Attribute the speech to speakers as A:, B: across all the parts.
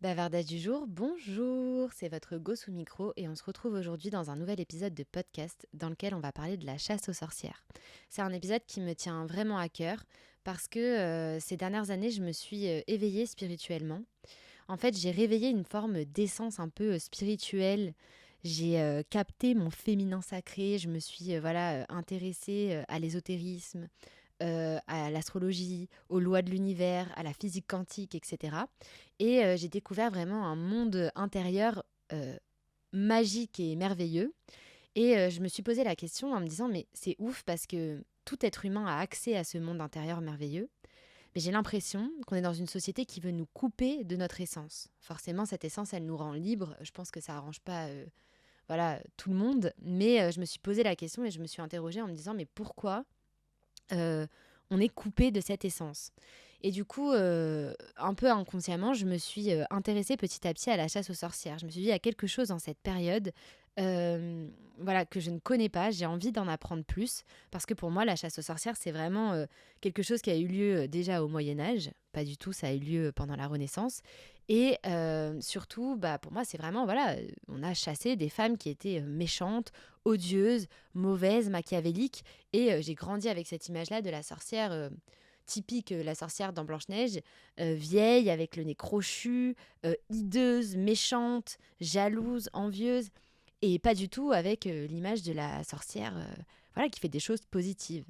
A: Bavardage du jour, bonjour, c'est votre go sous micro et on se retrouve aujourd'hui dans un nouvel épisode de podcast dans lequel on va parler de la chasse aux sorcières. C'est un épisode qui me tient vraiment à cœur parce que ces dernières années, je me suis éveillée spirituellement. En fait, j'ai réveillé une forme d'essence un peu spirituelle. J'ai capté mon féminin sacré, je me suis intéressée à l'ésotérisme, à l'astrologie, aux lois de l'univers, à la physique quantique, etc. Et j'ai découvert vraiment un monde intérieur euh, magique et merveilleux. Et je me suis posé la question en me disant, mais c'est ouf parce que tout être humain a accès à ce monde intérieur merveilleux. Mais j'ai l'impression qu'on est dans une société qui veut nous couper de notre essence. Forcément, cette essence, elle nous rend libres. Je pense que ça arrange pas tout le monde. Mais je me suis posé la question et je me suis interrogée en me disant, mais pourquoi euh, on est coupé de cette essence. Et du coup, un peu inconsciemment, je me suis intéressée petit à petit à la chasse aux sorcières. Je me suis dit, il y a quelque chose dans cette période que je ne connais pas. J'ai envie d'en apprendre plus. Parce que pour moi, la chasse aux sorcières, c'est vraiment quelque chose qui a eu lieu déjà au Moyen Âge. Pas du tout, ça a eu lieu pendant la Renaissance. Et surtout, pour moi, c'est vraiment, on a chassé des femmes qui étaient méchantes, odieuses, mauvaises, machiavéliques. Et j'ai grandi avec cette image-là de la sorcière typique, la sorcière dans Blanche-Neige, vieille, avec le nez crochu, hideuse, méchante, jalouse, envieuse, et pas du tout avec l'image de la sorcière qui fait des choses positives.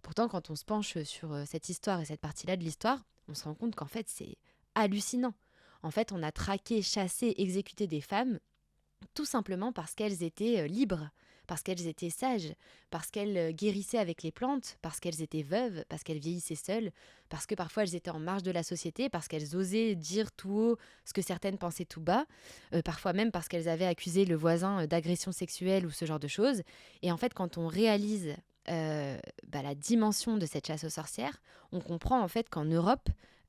A: Pourtant, quand on se penche sur cette histoire et cette partie-là de l'histoire, on se rend compte qu'en fait, c'est hallucinant. En fait, on a traqué, chassé, exécuté des femmes tout simplement parce qu'elles étaient libres, parce qu'elles étaient sages, parce qu'elles guérissaient avec les plantes, parce qu'elles étaient veuves, parce qu'elles vieillissaient seules, parce que parfois elles étaient en marge de la société, parce qu'elles osaient dire tout haut ce que certaines pensaient tout bas, parfois même parce qu'elles avaient accusé le voisin d'agression sexuelle ou ce genre de choses. Et en fait, quand on réalise la dimension de cette chasse aux sorcières, on comprend en fait qu'en Europe,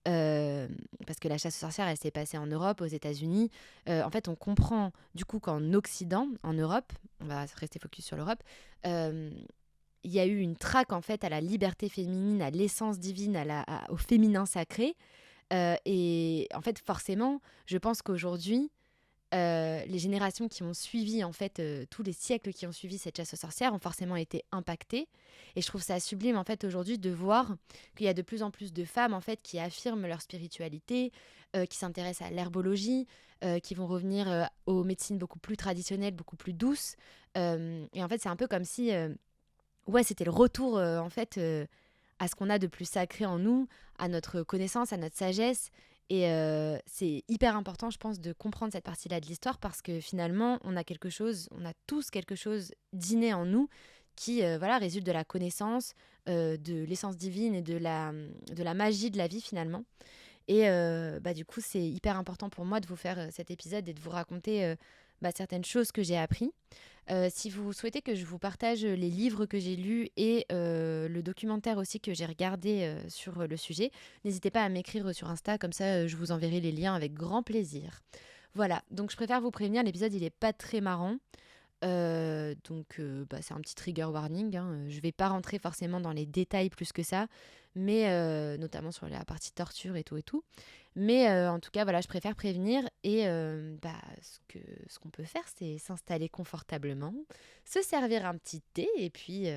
A: euh, parce que la chasse aux sorcières, elle s'est passée en Europe, aux États-Unis. En fait, on comprend du coup qu'en Occident, en Europe, on va rester focus sur l'Europe, euh, il y a eu une traque en fait à la liberté féminine, à l'essence divine, au féminin sacré. Et en fait, forcément, je pense qu'aujourd'hui, les générations qui ont suivi, en fait, tous les siècles qui ont suivi cette chasse aux sorcières ont forcément été impactées. Et je trouve ça sublime, en fait, aujourd'hui, de voir qu'il y a de plus en plus de femmes, en fait, qui affirment leur spiritualité, qui s'intéressent à l'herbologie, qui vont revenir aux médecines beaucoup plus traditionnelles, beaucoup plus douces. Et en fait, c'est un peu comme si, c'était le retour, en fait, à ce qu'on a de plus sacré en nous, à notre connaissance, à notre sagesse. Et c'est hyper important, je pense, de comprendre cette partie-là de l'histoire parce que finalement, on a tous quelque chose d'inné en nous qui résulte de la connaissance, de l'essence divine et de la magie de la vie finalement. Et du coup, c'est hyper important pour moi de vous faire cet épisode et de vous raconter certaines choses que j'ai appris. Si vous souhaitez que je vous partage les livres que j'ai lus et le documentaire aussi que j'ai regardé sur le sujet, n'hésitez pas à m'écrire sur Insta, comme ça je vous enverrai les liens avec grand plaisir. Voilà, donc je préfère vous prévenir, l'épisode il est pas très marrant. C'est un petit trigger warning, hein. Je vais pas rentrer forcément dans les détails plus que ça, mais notamment sur la partie torture et tout et tout. Mais en tout cas, voilà, je préfère prévenir. Et ce qu'on peut faire, c'est s'installer confortablement, se servir un petit thé et puis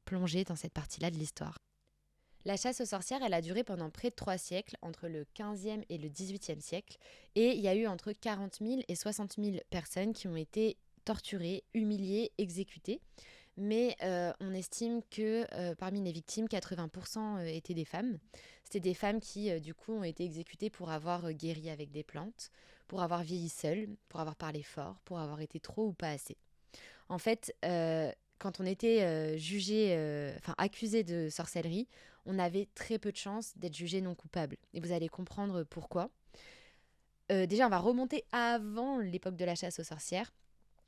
A: plonger dans cette partie-là de l'histoire. La chasse aux sorcières, elle a duré pendant près de 3 siècles, entre le 15e et le 18e siècle. Et il y a eu entre 40 000 et 60 000 personnes qui ont été torturées, humiliées, exécutées. Mais on estime que parmi les victimes, 80% étaient des femmes. C'était des femmes qui, du coup, ont été exécutées pour avoir guéri avec des plantes, pour avoir vieilli seules, pour avoir parlé fort, pour avoir été trop ou pas assez. En fait, quand on était accusé de sorcellerie, on avait très peu de chances d'être jugé non coupable. Et vous allez comprendre pourquoi. Déjà, on va remonter avant l'époque de la chasse aux sorcières.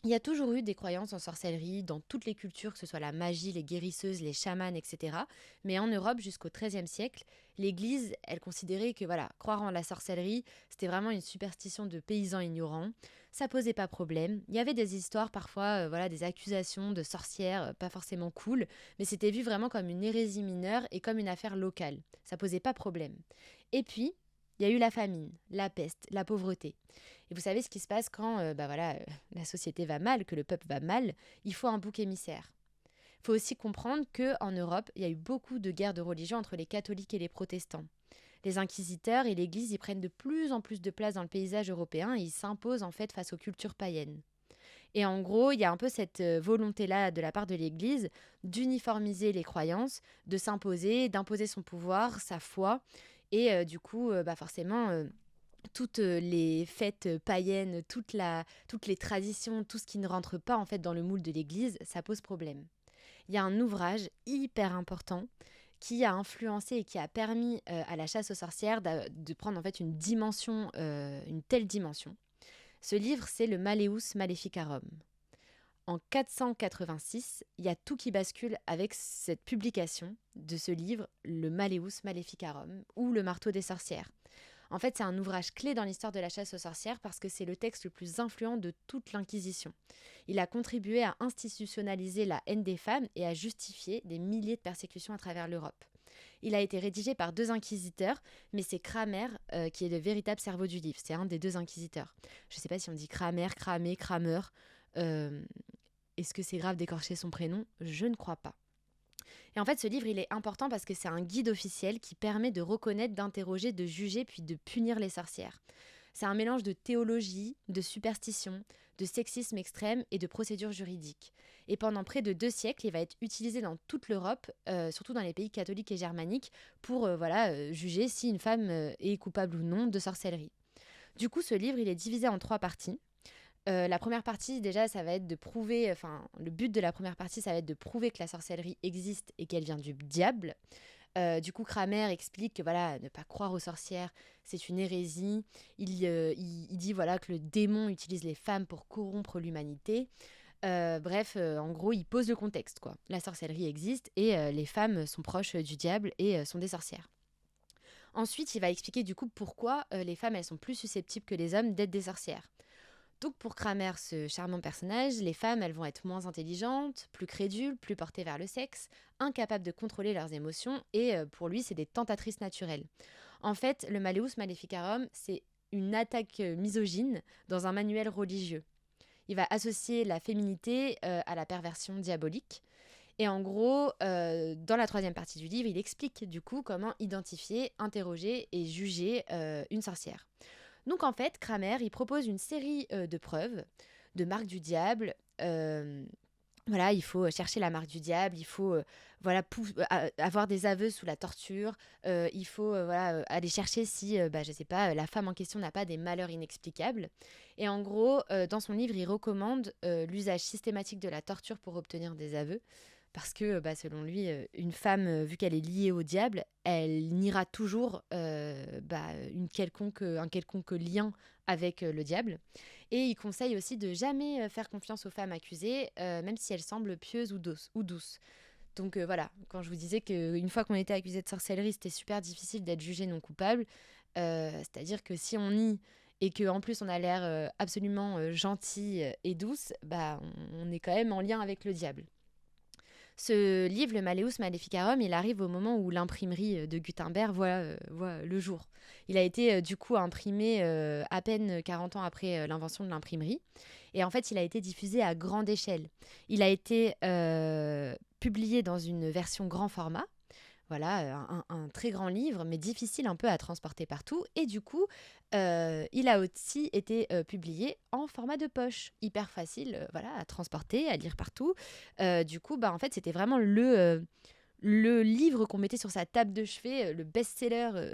A: Il y a toujours eu des croyances en sorcellerie dans toutes les cultures, que ce soit la magie, les guérisseuses, les chamanes, etc. Mais en Europe, jusqu'au XIIIe siècle, l'Église, elle considérait que croire en la sorcellerie, c'était vraiment une superstition de paysans ignorants. Ça posait pas problème. Il y avait des histoires parfois, des accusations de sorcières, pas forcément cool, mais c'était vu vraiment comme une hérésie mineure et comme une affaire locale. Ça posait pas problème. Et puis, Il y a eu la famine, la peste, la pauvreté. Et vous savez ce qui se passe quand la société va mal, que le peuple va mal, il faut un bouc émissaire. Il faut aussi comprendre qu'en Europe, il y a eu beaucoup de guerres de religion entre les catholiques et les protestants. Les inquisiteurs et l'Église y prennent de plus en plus de place dans le paysage européen et ils s'imposent en fait face aux cultures païennes. Et en gros, il y a un peu cette volonté-là de la part de l'Église d'uniformiser les croyances, de s'imposer, d'imposer son pouvoir, sa foi. Et forcément, toutes les fêtes païennes, toutes les traditions, tout ce qui ne rentre pas en fait dans le moule de l'Église, ça pose problème. Il y a un ouvrage hyper important qui a influencé et qui a permis à la chasse aux sorcières de prendre en fait une dimension, une telle dimension. Ce livre, c'est le Malleus Maleficarum. En 486, il y a tout qui bascule avec cette publication de ce livre, le Malleus Maleficarum, ou le marteau des sorcières. En fait, c'est un ouvrage clé dans l'histoire de la chasse aux sorcières parce que c'est le texte le plus influent de toute l'Inquisition. Il a contribué à institutionnaliser la haine des femmes et à justifier des milliers de persécutions à travers l'Europe. Il a été rédigé par 2 inquisiteurs, mais c'est Cramer qui est le véritable cerveau du livre. C'est un des 2 inquisiteurs. Je ne sais pas si on dit Cramer, Cramé, Kramer. Est-ce que c'est grave d'écorcher son prénom ? Je ne crois pas. Et en fait, ce livre, il est important parce que c'est un guide officiel qui permet de reconnaître, d'interroger, de juger, puis de punir les sorcières. C'est un mélange de théologie, de superstition, de sexisme extrême et de procédures juridiques. Et pendant près de 2 siècles, il va être utilisé dans toute l'Europe, surtout dans les pays catholiques et germaniques, pour juger si une femme est coupable ou non de sorcellerie. Du coup, ce livre, il est divisé en 3 parties. La première partie, déjà, ça va être de prouver, le but de la première partie, ça va être de prouver que la sorcellerie existe et qu'elle vient du diable. Du coup, Cramer explique que ne pas croire aux sorcières, c'est une hérésie. Il dit que le démon utilise les femmes pour corrompre l'humanité. En gros, il pose le contexte, quoi. La sorcellerie existe et les femmes sont proches du diable et sont des sorcières. Ensuite, il va expliquer du coup pourquoi les femmes, elles sont plus susceptibles que les hommes d'être des sorcières. Donc pour Cramer, ce charmant personnage, les femmes, elles vont être moins intelligentes, plus crédules, plus portées vers le sexe, incapables de contrôler leurs émotions et pour lui, c'est des tentatrices naturelles. En fait, le Malleus Maleficarum, c'est une attaque misogyne dans un manuel religieux. Il va associer la féminité à la perversion diabolique. Et en gros, dans la 3e partie du livre, il explique du coup comment identifier, interroger et juger une sorcière. Donc en fait, Cramer, il propose une série de preuves, de marques du diable. Il faut chercher la marque du diable, il faut avoir des aveux sous la torture, il faut aller chercher si, la femme en question n'a pas des malheurs inexplicables. Et en gros, dans son livre, il recommande l'usage systématique de la torture pour obtenir des aveux. Parce que, selon lui, une femme, vu qu'elle est liée au diable, elle niera toujours un quelconque lien avec le diable. Et il conseille aussi de jamais faire confiance aux femmes accusées, même si elles semblent pieuses ou douces. Donc quand je vous disais qu'une fois qu'on était accusé de sorcellerie, c'était super difficile d'être jugé non coupable, c'est-à-dire que si on nie et qu'en plus on a l'air absolument gentil et douce, on est quand même en lien avec le diable. Ce livre, le Malleus Maleficarum, il arrive au moment où l'imprimerie de Gutenberg voit le jour. Il a été du coup imprimé à peine 40 ans après l'invention de l'imprimerie. Et en fait, il a été diffusé à grande échelle. Il a été publié dans une version grand format. Voilà, un très grand livre, mais difficile un peu à transporter partout. Et du coup, il a aussi été publié en format de poche, hyper facile à transporter, à lire partout. En fait, c'était vraiment le livre qu'on mettait sur sa table de chevet, le best-seller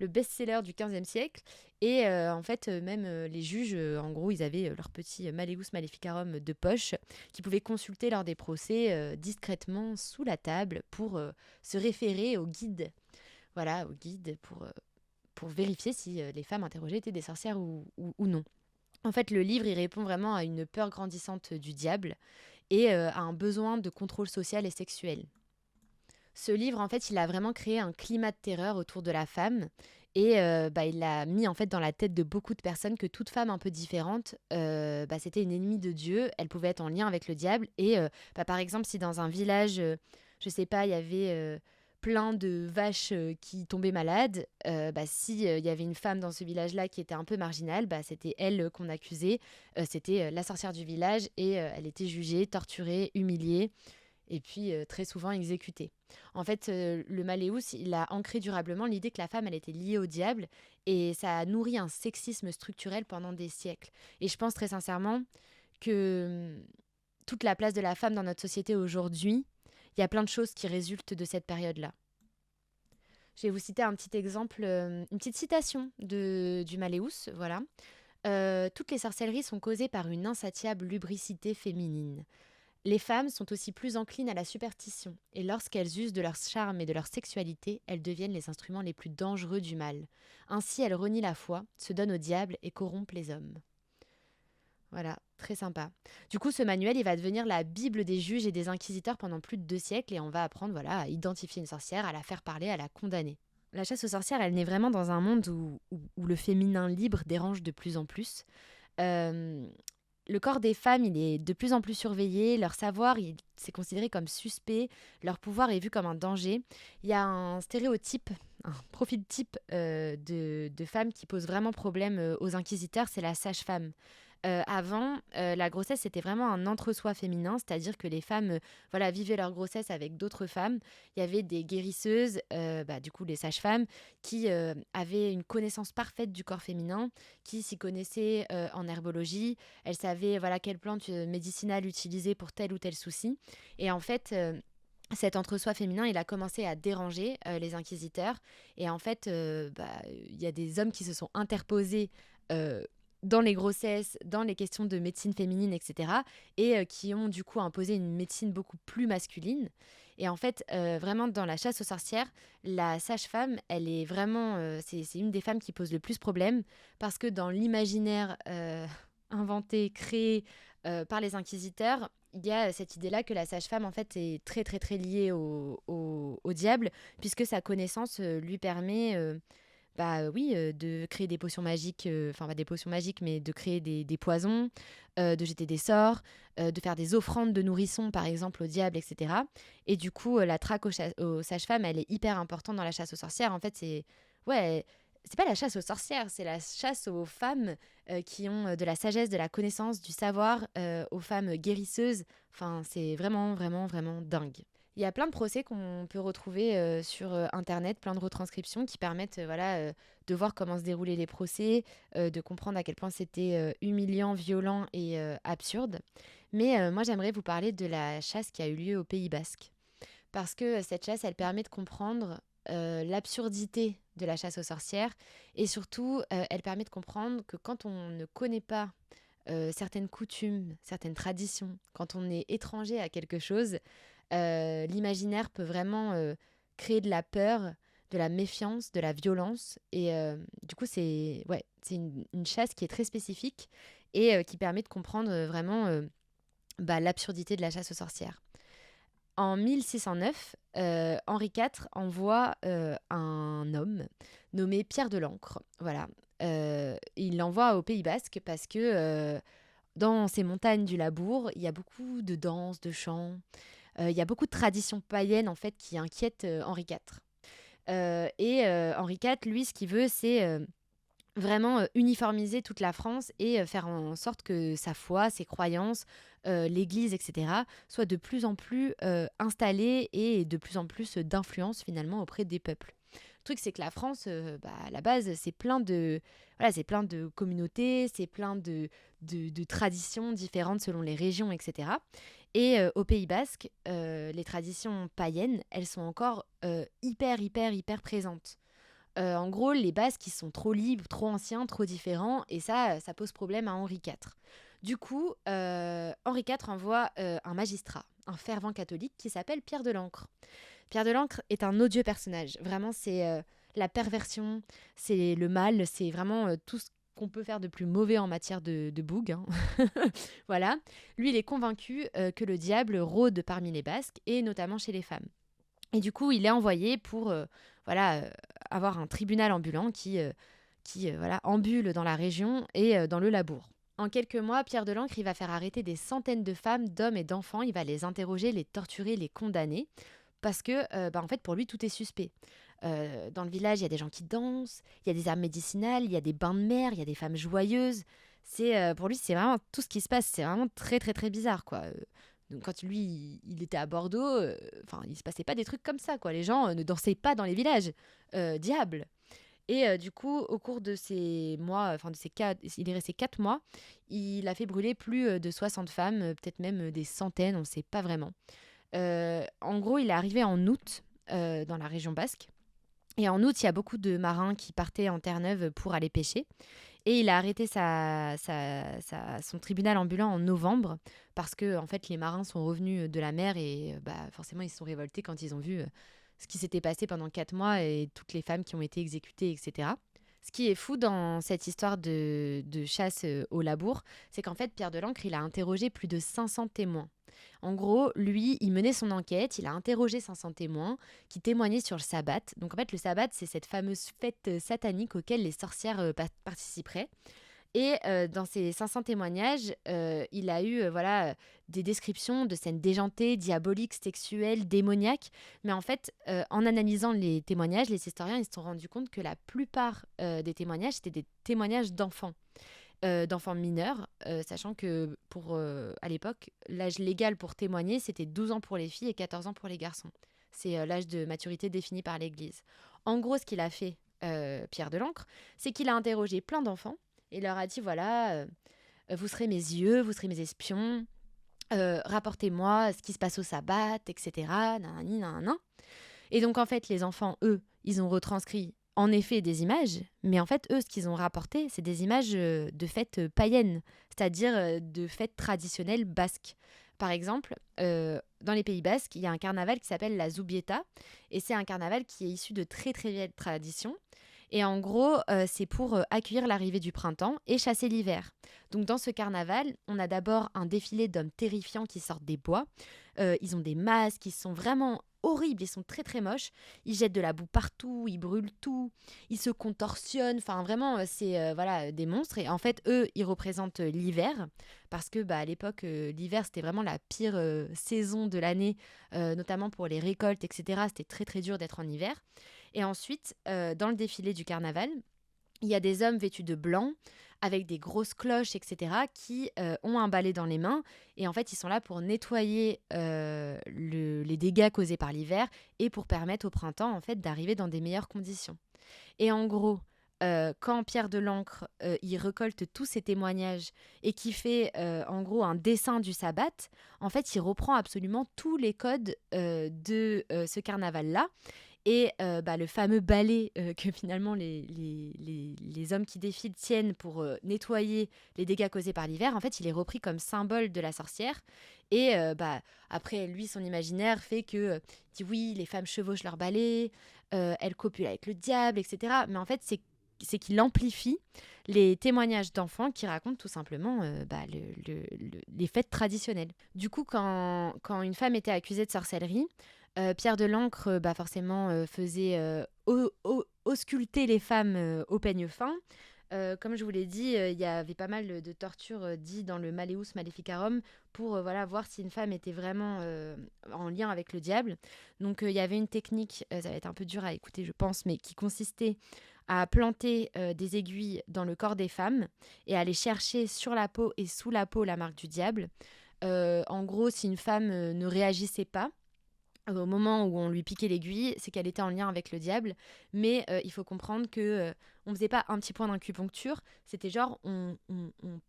A: le best-seller du XVe siècle. Et même les juges, en gros, ils avaient leur petit Malleus Maleficarum de poche qu'ils pouvaient consulter lors des procès discrètement sous la table pour se référer au guide. Voilà, au guide pour vérifier si les femmes interrogées étaient des sorcières ou non. En fait, le livre, il répond vraiment à une peur grandissante du diable et à un besoin de contrôle social et sexuel. Ce livre, en fait, il a vraiment créé un climat de terreur autour de la femme et il a mis en fait dans la tête de beaucoup de personnes que toute femme un peu différente, c'était une ennemie de Dieu, elle pouvait être en lien avec le diable et par exemple, si dans un village, je sais pas, il y avait plein de vaches qui tombaient malades, si il y avait une femme dans ce village-là qui était un peu marginale, c'était elle qu'on accusait. C'était la sorcière du village et elle était jugée, torturée, humiliée et puis très souvent exécutée. En fait, le Maléus, il a ancré durablement l'idée que la femme, elle était liée au diable et ça a nourri un sexisme structurel pendant des siècles. Et je pense très sincèrement que toute la place de la femme dans notre société aujourd'hui, il y a plein de choses qui résultent de cette période-là. Je vais vous citer un petit exemple, une petite citation du Maléus, voilà. Toutes les sorcelleries sont causées par une insatiable lubricité féminine. Les femmes sont aussi plus enclines à la superstition, et lorsqu'elles usent de leur charme et de leur sexualité, elles deviennent les instruments les plus dangereux du mal. Ainsi, elles renient la foi, se donnent au diable et corrompent les hommes. Voilà, très sympa. Du coup, ce manuel, il va devenir la Bible des juges et des inquisiteurs pendant plus de 2 siècles et on va apprendre à identifier une sorcière, à la faire parler, à la condamner. La chasse aux sorcières, elle naît vraiment dans un monde où le féminin libre dérange de plus en plus. Euh, le corps des femmes, il est de plus en plus surveillé, leur savoir, c'est considéré comme suspect, leur pouvoir est vu comme un danger. Il y a un stéréotype, un profil type de femme qui pose vraiment problème aux inquisiteurs, c'est la sage-femme. Avant, la grossesse, c'était vraiment un entre-soi féminin, c'est-à-dire que les femmes vivaient leur grossesse avec d'autres femmes. Il y avait des guérisseuses, du coup les sages-femmes, qui avaient une connaissance parfaite du corps féminin, qui s'y connaissaient en herbologie. Elles savaient quelle plante médicinale utiliser pour tel ou tel souci. Et en fait, cet entre-soi féminin, il a commencé à déranger les inquisiteurs. Et en fait, il y a des hommes qui se sont interposés dans les grossesses, dans les questions de médecine féminine, etc. Et qui ont du coup imposé une médecine beaucoup plus masculine. Et en fait, vraiment dans la chasse aux sorcières, la sage-femme, elle est vraiment... c'est une des femmes qui pose le plus problème parce que dans l'imaginaire inventé, créé par les inquisiteurs, il y a cette idée-là que la sage-femme, en fait, est très, très, très liée au diable, puisque sa connaissance lui permet, de créer des potions magiques, pas des potions magiques, mais de créer des poisons, de jeter des sorts, de faire des offrandes de nourrissons, par exemple, au diable, etc. Et du coup, la traque aux sages-femmes, elle est hyper importante dans la chasse aux sorcières. En fait, c'est pas la chasse aux sorcières, c'est la chasse aux femmes qui ont de la sagesse, de la connaissance, du savoir, aux femmes guérisseuses. Enfin, c'est vraiment, vraiment, vraiment dingue. Il y a plein de procès qu'on peut retrouver sur Internet, plein de retranscriptions qui permettent de voir comment se déroulaient les procès, de comprendre à quel point c'était humiliant, violent et absurde. Mais moi, j'aimerais vous parler de la chasse qui a eu lieu au Pays Basque. Parce que cette chasse, elle permet de comprendre l'absurdité de la chasse aux sorcières et surtout, elle permet de comprendre que quand on ne connaît pas certaines coutumes, certaines traditions, quand on est étranger à quelque chose, l'imaginaire peut vraiment créer de la peur, de la méfiance, de la violence. Et du coup, c'est une chasse qui est très spécifique et qui permet de comprendre vraiment l'absurdité de la chasse aux sorcières. En 1609, Henri IV envoie un homme nommé Pierre de l'Ancre. Voilà. Il l'envoie au Pays Basque parce que dans ces montagnes du Labour, il y a beaucoup de danses, de chants. Il y a beaucoup de traditions païennes en fait qui inquiètent Henri IV. Henri IV, lui, ce qu'il veut, c'est vraiment uniformiser toute la France et faire en sorte que sa foi, ses croyances, l'Église, etc., soient de plus en plus installées et de plus en plus d'influence finalement auprès des peuples. Le truc, c'est que la France, à la base, c'est plein de communautés, c'est plein de traditions différentes selon les régions, etc. Et au Pays Basque, les traditions païennes, elles sont encore hyper, hyper, hyper présentes. En gros, les Basques, ils sont trop libres, trop anciens, trop différents, et ça pose problème à Henri IV. Du coup, Henri IV envoie un magistrat, un fervent catholique, qui s'appelle Pierre de l'Ancre. Pierre de l'Ancre est un odieux personnage. Vraiment, c'est la perversion, c'est le mal, c'est vraiment tout ce qu'on peut faire de plus mauvais en matière de boug. Hein. Voilà. Lui, il est convaincu que le diable rôde parmi les Basques, et notamment chez les femmes. Et du coup, il est envoyé pour avoir un tribunal ambulant qui ambule dans la région et dans le Labour. En quelques mois, Pierre de l'Ancre, il va faire arrêter des centaines de femmes, d'hommes et d'enfants. Il va les interroger, les torturer, les condamner. parce que, en fait, pour lui, tout est suspect. Dans le village, il y a des gens qui dansent, il y a des herbes médicinales, il y a des bains de mer, il y a des femmes joyeuses. Pour lui, c'est vraiment tout ce qui se passe, c'est vraiment très, très, très bizarre, quoi. Donc quand lui, il était à Bordeaux, il se passait pas des trucs comme ça, quoi. Les gens ne dansaient pas dans les villages. Diable. Et du coup, au cours de ces mois, il est resté 4 mois, il a fait brûler plus de 60 femmes, peut-être même des centaines, on ne sait pas vraiment. En gros, il est arrivé en août dans la région basque. Et en août, il y a beaucoup de marins qui partaient en Terre-Neuve pour aller pêcher. Et il a arrêté son tribunal ambulant en novembre parce que en fait, les marins sont revenus de la mer et forcément, ils se sont révoltés quand ils ont vu ce qui s'était passé pendant 4 mois et toutes les femmes qui ont été exécutées, etc. Ce qui est fou dans cette histoire de chasse au labour, c'est qu'en fait, Pierre Delancre, il a interrogé plus de 500 témoins. En gros, lui, il menait son enquête, il a interrogé 500 témoins qui témoignaient sur le sabbat. Donc en fait, le sabbat, c'est cette fameuse fête satanique auquel les sorcières participeraient. Et dans ces 500 témoignages, il a eu des descriptions de scènes déjantées, diaboliques, sexuelles, démoniaques. Mais en fait, en analysant les témoignages, les historiens ils se sont rendus compte que la plupart des témoignages, c'était des témoignages d'enfants mineurs, sachant que à l'époque, l'âge légal pour témoigner, c'était 12 ans pour les filles et 14 ans pour les garçons. C'est l'âge de maturité défini par l'Église. En gros, ce qu'il a fait, Pierre Delancre, c'est qu'il a interrogé plein d'enfants et leur a dit, voilà, vous serez mes yeux, vous serez mes espions, rapportez-moi ce qui se passe au sabbat, etc. Nanani, nanana. Et donc, en fait, les enfants, eux, ils ont retranscrit en effet des images, mais en fait, eux, ce qu'ils ont rapporté, c'est des images de fêtes païennes, c'est-à-dire de fêtes traditionnelles basques. Par exemple, dans les Pays basques, il y a un carnaval qui s'appelle la Zubieta, et c'est un carnaval qui est issu de très très vieilles traditions. Et en gros, c'est pour accueillir l'arrivée du printemps et chasser l'hiver. Donc dans ce carnaval, on a d'abord un défilé d'hommes terrifiants qui sortent des bois. Ils ont des masques, ils sont vraiment horribles, ils sont très très moches. Ils jettent de la boue partout, ils brûlent tout, ils se contorsionnent. Enfin vraiment, c'est des monstres. Et en fait, eux, ils représentent l'hiver parce que à l'époque, l'hiver c'était vraiment la pire saison de l'année, notamment pour les récoltes, etc. C'était très très dur d'être en hiver. Et ensuite, dans le défilé du carnaval, il y a des hommes vêtus de blanc, avec des grosses cloches, etc., qui ont un balai dans les mains. Et en fait, ils sont là pour nettoyer les dégâts causés par l'hiver et pour permettre au printemps, en fait, d'arriver dans des meilleures conditions. Et en gros, quand Pierre Delancre, il récolte tous ces témoignages et qui fait, en gros, un dessin du sabbat, en fait, il reprend absolument tous les codes de ce carnaval-là. Et le fameux balai que finalement les hommes qui défilent tiennent pour nettoyer les dégâts causés par l'hiver, en fait, il est repris comme symbole de la sorcière. Et après, lui, son imaginaire fait que, il dit oui, les femmes chevauchent leur balai, elles copulent avec le diable, etc. Mais en fait, c'est qu'il amplifie les témoignages d'enfants qui racontent tout simplement les fêtes traditionnelles. Du coup, quand une femme était accusée de sorcellerie, Pierre Delancre, forcément, faisait ausculter les femmes au peigne fin. Comme je vous l'ai dit, il y avait pas mal de tortures dites dans le Malleus Maleficarum pour voir si une femme était vraiment en lien avec le diable. Donc il y avait une technique, ça va être un peu dur à écouter je pense, mais qui consistait à planter des aiguilles dans le corps des femmes et à aller chercher sur la peau et sous la peau la marque du diable. En gros, si une femme ne réagissait pas, au moment où on lui piquait l'aiguille, c'est qu'elle était en lien avec le diable. Mais il faut comprendre que on faisait pas un petit point d'acupuncture, c'était genre on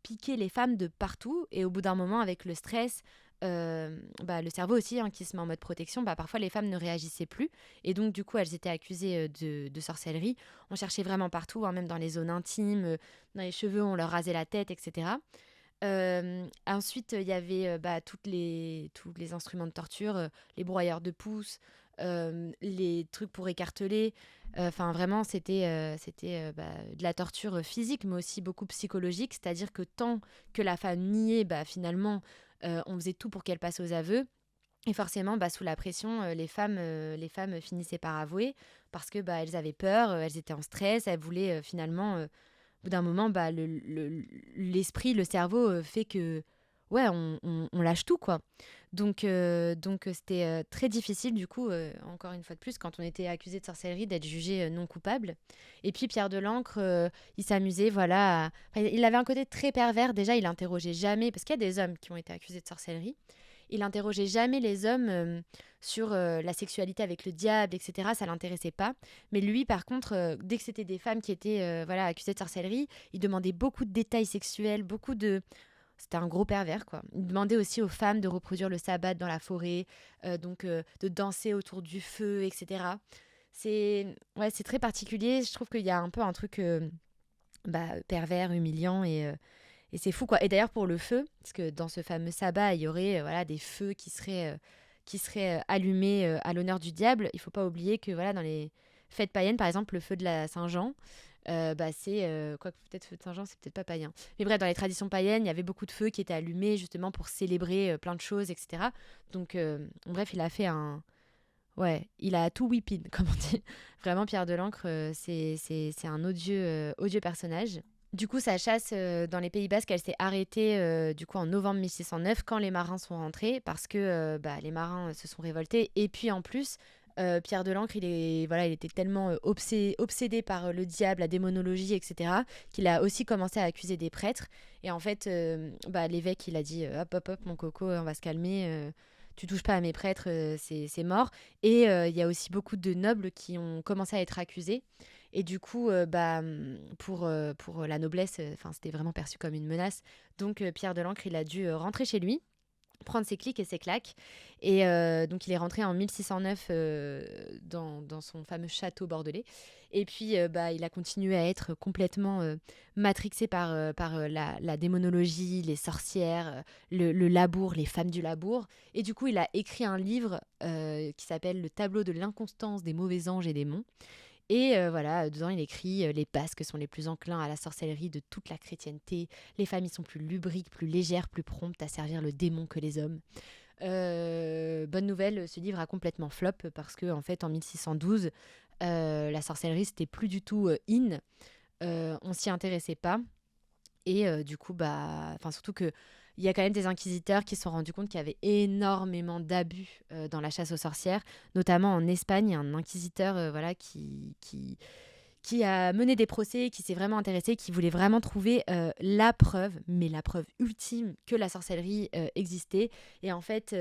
A: piquait les femmes de partout. Et au bout d'un moment, avec le stress, le cerveau aussi qui se met en mode protection, parfois les femmes ne réagissaient plus. Et donc du coup, elles étaient accusées de sorcellerie. On cherchait vraiment partout, même dans les zones intimes, dans les cheveux, on leur rasait la tête, etc. Ensuite, il y avait tous les instruments de torture, les broyeurs de pouces, les trucs pour écarteler. Enfin, vraiment, c'était de la torture physique, mais aussi beaucoup psychologique. C'est-à-dire que tant que la femme niait, finalement, on faisait tout pour qu'elle passe aux aveux. Et forcément, sous la pression, les femmes finissaient par avouer parce que elles avaient peur, elles étaient en stress, elles voulaient finalement au bout d'un moment, l'esprit, le cerveau fait que ouais, on lâche tout, quoi. Donc c'était très difficile, du coup, encore une fois de plus, quand on était accusé de sorcellerie, d'être jugé non coupable. Et puis Pierre Delancre, il s'amusait, voilà. Enfin, il avait un côté très pervers. Déjà, il interrogeait jamais, parce qu'il y a des hommes qui ont été accusés de sorcellerie. Il interrogeait jamais les hommes sur la sexualité avec le diable, etc. Ça l'intéressait pas. Mais lui, par contre, dès que c'était des femmes qui étaient voilà, accusées de sorcellerie, il demandait beaucoup de détails sexuels, beaucoup de... C'était un gros pervers, quoi. Il demandait aussi aux femmes de reproduire le sabbat dans la forêt, de danser autour du feu, etc. C'est très particulier. Je trouve qu'il y a un peu un truc pervers, humiliant et c'est fou, quoi. Et d'ailleurs, pour le feu, parce que dans ce fameux sabbat, il y aurait voilà, des feux qui seraient allumés à l'honneur du diable. Il faut pas oublier que voilà, dans les fêtes païennes, par exemple, le feu de la Saint-Jean, c'est... quoi que peut-être feu de Saint-Jean, c'est peut-être pas païen. Mais bref, dans les traditions païennes, il y avait beaucoup de feux qui étaient allumés justement pour célébrer plein de choses, etc. Donc, bref, il a fait un... Ouais, il a tout whipped, comme on dit. Vraiment, Pierre Delancre, c'est un odieux personnage. Du coup, sa chasse dans les Pays Basques, elle s'est arrêtée du coup en novembre 1609 quand les marins sont rentrés parce que les marins se sont révoltés. Et puis en plus, Pierre Delancre, il était tellement obsédé par le diable, la démonologie, etc., qu'il a aussi commencé à accuser des prêtres. Et en fait, l'évêque, il a dit hop, hop, hop, mon coco, on va se calmer. Tu touches pas à mes prêtres, c'est mort. Et il y a aussi beaucoup de nobles qui ont commencé à être accusés. Et du coup, pour la noblesse, c'était vraiment perçu comme une menace. Donc Pierre Delancre, il a dû rentrer chez lui, prendre ses clics et ses claques. Et donc il est rentré en 1609 dans son fameux château bordelais. Et puis il a continué à être complètement matrixé par la démonologie, les sorcières, le labour, les femmes du labour. Et du coup, il a écrit un livre qui s'appelle Le tableau de l'inconstance des mauvais anges et démons. Et voilà, dedans, il écrit les Basques sont les plus enclins à la sorcellerie de toute la chrétienté. Les familles sont plus lubriques, plus légères, plus promptes à servir le démon que les hommes. Bonne nouvelle, ce livre a complètement flop parce que en fait, en 1612, la sorcellerie, c'était plus du tout in. On s'y intéressait pas. Et du coup, surtout que il y a quand même des inquisiteurs qui se sont rendus compte qu'il y avait énormément d'abus dans la chasse aux sorcières, notamment en Espagne. Il y a un inquisiteur qui a mené des procès, qui s'est vraiment intéressé, qui voulait vraiment trouver la preuve, mais la preuve ultime que la sorcellerie existait. Et en fait,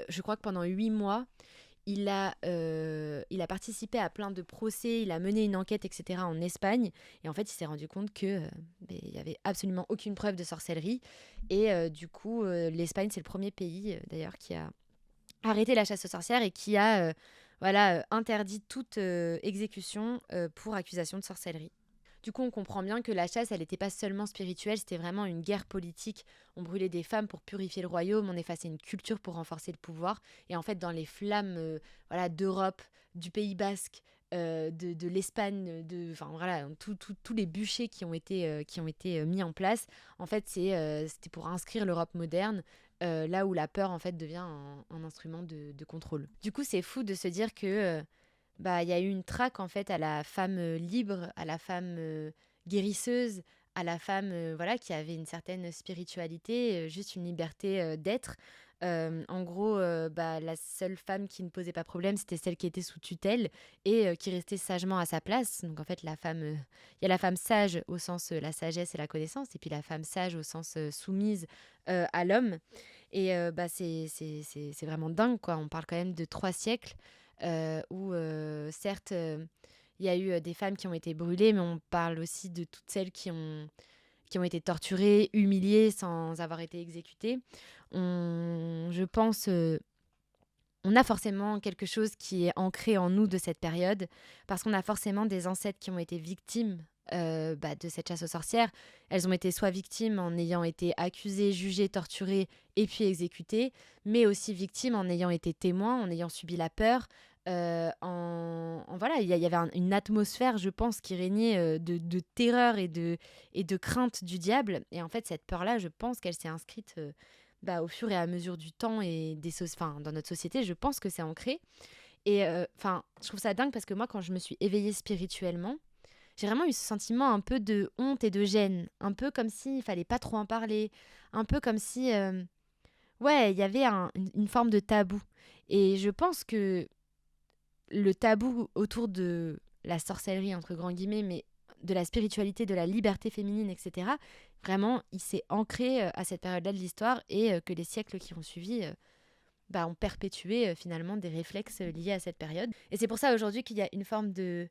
A: je crois que pendant 8 mois, il a participé à plein de procès, il a mené une enquête, etc. en Espagne. Et en fait, il s'est rendu compte que il n'y avait absolument aucune preuve de sorcellerie. Et du coup, l'Espagne, c'est le premier pays, d'ailleurs, qui a arrêté la chasse aux sorcières et qui a interdit toute exécution pour accusation de sorcellerie. Du coup, on comprend bien que la chasse, elle n'était pas seulement spirituelle, c'était vraiment une guerre politique. On brûlait des femmes pour purifier le royaume, on effaçait une culture pour renforcer le pouvoir. Et en fait, dans les flammes d'Europe, du Pays Basque, de l'Espagne, tous les bûchers qui ont été mis en place, en fait, c'était pour inscrire l'Europe moderne. Là où la peur en fait devient un instrument de contrôle. Du coup, c'est fou de se dire que il y a eu une traque en fait à la femme libre, à la femme guérisseuse, à la femme qui avait une certaine spiritualité, juste une liberté d'être. En gros, la seule femme qui ne posait pas problème, c'était celle qui était sous tutelle et qui restait sagement à sa place. Donc en fait, il y a la femme sage au sens la sagesse et la connaissance, et puis la femme sage au sens soumise à l'homme. Et c'est vraiment dingue, quoi. On parle quand même de 3 siècles où, certes, il y a eu des femmes qui ont été brûlées, mais on parle aussi de toutes celles qui ont été torturées, humiliées sans avoir été exécutées. Je pense, on a forcément quelque chose qui est ancré en nous de cette période, parce qu'on a forcément des ancêtres qui ont été victimes de cette chasse aux sorcières. Elles ont été soit victimes en ayant été accusées, jugées, torturées et puis exécutées, mais aussi victimes en ayant été témoins, en ayant subi la peur. Voilà, il y avait une atmosphère, je pense, qui régnait de terreur et de crainte du diable. Et en fait, cette peur-là, je pense qu'elle s'est inscrite au fur et à mesure du temps et dans notre société. Je pense que c'est ancré. Et je trouve ça dingue parce que moi, quand je me suis éveillée spirituellement, j'ai vraiment eu ce sentiment un peu de honte et de gêne. Un peu comme s'il fallait pas trop en parler. Un peu comme si ouais, il y avait une forme de tabou. Et je pense que le tabou autour de la sorcellerie, entre grands guillemets, mais de la spiritualité, de la liberté féminine, etc., vraiment, il s'est ancré à cette période-là de l'histoire et que les siècles qui ont suivi ont perpétué finalement des réflexes liés à cette période. Et c'est pour ça aujourd'hui qu'il y a une forme de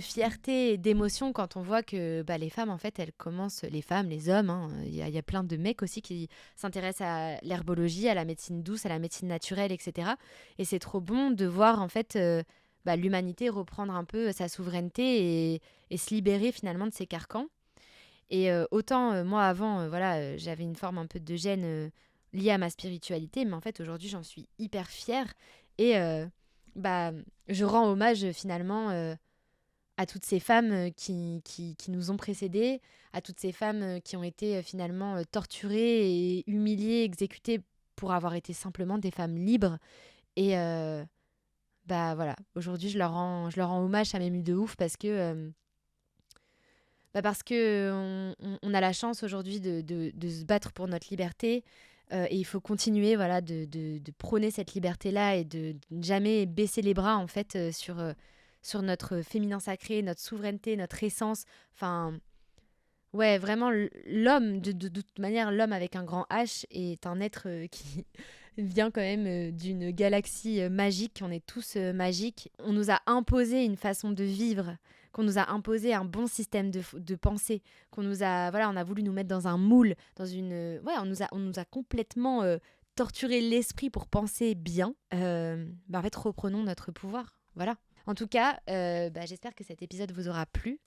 A: fierté et d'émotion quand on voit que les femmes, en fait, elles commencent, les femmes, les hommes, hein, il y a plein de mecs aussi qui s'intéressent à l'herbologie, à la médecine douce, à la médecine naturelle, etc. Et c'est trop bon de voir, en fait, l'humanité reprendre un peu sa souveraineté et se libérer finalement de ses carcans. Et autant, moi, avant, j'avais une forme un peu de gêne liée à ma spiritualité, mais en fait, aujourd'hui, j'en suis hyper fière. Et bah, je rends hommage finalement à toutes ces femmes qui nous ont précédées, à toutes ces femmes qui ont été finalement torturées et humiliées, exécutées pour avoir été simplement des femmes libres. Et voilà, aujourd'hui je leur rends hommage, ça m'émue de ouf parce que on a la chance aujourd'hui de se battre pour notre liberté. Et il faut continuer voilà, de prôner cette liberté-là et de jamais baisser les bras en fait sur notre féminin sacré, notre souveraineté, notre essence. Enfin, ouais, vraiment, l'homme, de toute manière, l'homme avec un grand H est un être qui vient quand même d'une galaxie magique. On est tous magiques. On nous a imposé une façon de vivre, qu'on nous a imposé un bon système de pensée, qu'on nous a, voilà, on a voulu nous mettre dans un moule, dans une, ouais, on nous a complètement torturé l'esprit pour penser bien. En fait, reprenons notre pouvoir. Voilà. En tout cas, j'espère que cet épisode vous aura plu.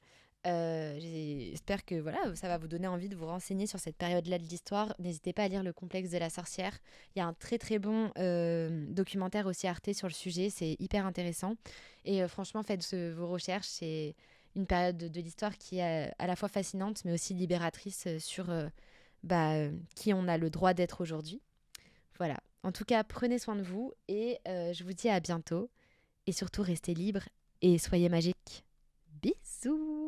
A: J'espère que voilà, ça va vous donner envie de vous renseigner sur cette période-là de l'histoire. N'hésitez pas à lire Le Complexe de la sorcière. Il y a un très très bon documentaire aussi Arte sur le sujet. C'est hyper intéressant. Et franchement, faites vos recherches. C'est une période de l'histoire qui est à la fois fascinante mais aussi libératrice sur qui on a le droit d'être aujourd'hui. Voilà. En tout cas, prenez soin de vous et je vous dis à bientôt. Et surtout, restez libres et soyez magiques. Bisous!